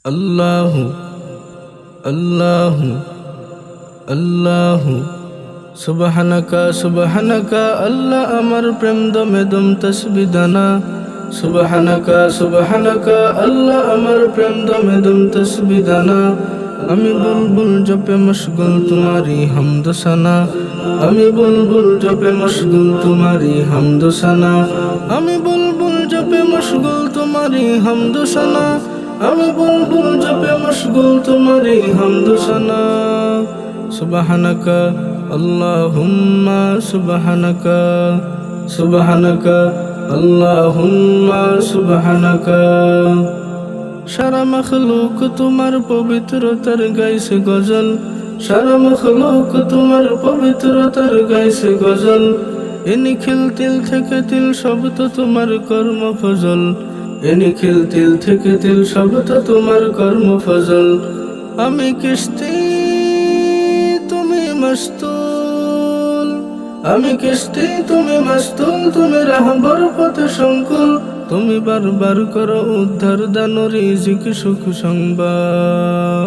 আল্লাহু আল্লাহু আল্লাহু সুবহানাকা সুবহানাকা আল্লাহ আমার প্রেম দমে দম তসবিহ দানা সুবহানাকা সুবহানাকা আল্লাহ আমার প্রেম দমে দম তসবিহ দানা আমি বুলবুল জপে মশগুল তোমারি হামদ সানা আমি বুলবুল জপে মশগুল তোমারি হামদ সানা আমি বুলবুল জপে মশগুল তোমারি হামদ সানা আমি বুলবুল জপে মশগুল তোমারি হামদ সানা সুবহানাকা আল্লাহুম্মা সুবহানাকা সুবহানাকা আল্লাহুম্মা সুবহানাকা সারা মখলুক তোমার পবিত্রতার গাইছে গজল সারা মখলুক তোমার পবিত্রতার গাইছে গজল এ নিখিল তিল থেকে তিল সব তো তোমার কর্ম ফজল এ নিখিল তিল থেকে তিল সব তো তোমার কর্ম ফজল আমি কিস্তি তুমি মস্তুল আমি কিস্তি তুমি মস্তুল তুমি রাহবর পথে সংকুল তুমি বারবার করো উদ্ধার দান রিজিক সুখ সংবাদ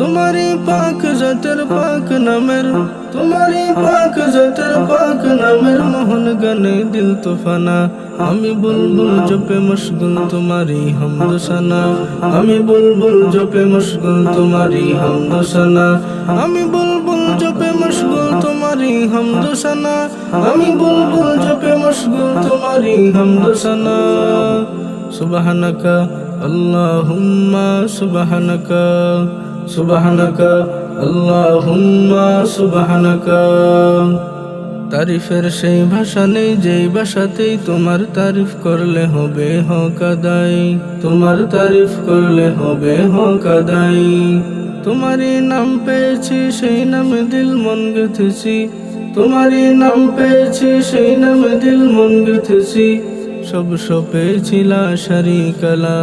তোমারি পাক জাতের পাক নামের তোমারি পাক জাতের পাক নামের মোহন গানে দিল তুফানা আমি বুলবুল জপে মশগুল তোমারি হামদ সানা আমি বুলবুল জপে মশগুল তোমারি হামদ সানা আমি বুলবুল জপে মশগুল তোমারি হামদ সানা আমি বুলবুল জপে মশগুল তোমারি হামদ সানা সুবহানাকা আল্লাহুম্মা সুবহানাকা সুবহানাকা আল্লাহুম্মা সুবহানাকা তারিফের সেই ভাষা নেই যেই ভাষাতেই তোমার তারিফ করলে হবে হক আদায় তোমার তারিফ করলে হবে হক আদায় তোমারই নাম পেয়েছি সেই নামে দিল মন গেঁথেছি তোমারই নাম পেয়েছি সেই নামে দিল মন গেঁথেছি সব পেয়েছিল শারিকালা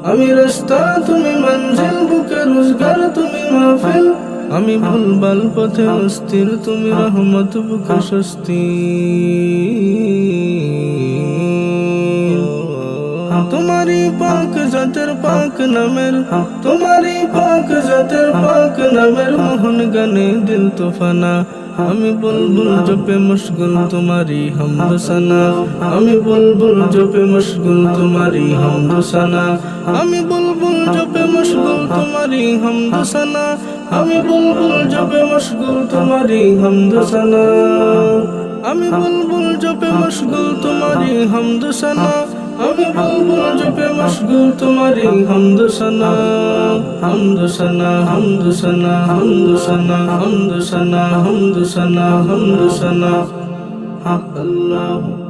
আমি রাস্তা তুমি মঞ্জিল বুকে রোজগার তুমি মাহফিল আমি ভুলভাল পথে অস্থির তুমি রহমত বুকে স্বস্তি তোমারি পাক জাতের পাক নামের তোমারি পাক জাতের পাক নামের মোহন গানে দিল তুফানা আমি বুলবুল জপে মশগুল তোমারি হামদ সানা আমি বুলবুল জপে মশগুল তোমারি হামদ সানা আমি বুলবুল জপে মশগুল তোমারি হামদ সানা আমি বুলবুল জপে মশগুল তোমারি হামদ সানা আমি বুলবুল জপে মশগুল তোমারি হামদ সানা আমি বুলবুল জপে মশগুল তোমারি হামদ সানা হামদ সানা হামদ সানা হামদ সানা হামদ সানা হামদ সানা হামদ সানা আল্লাহ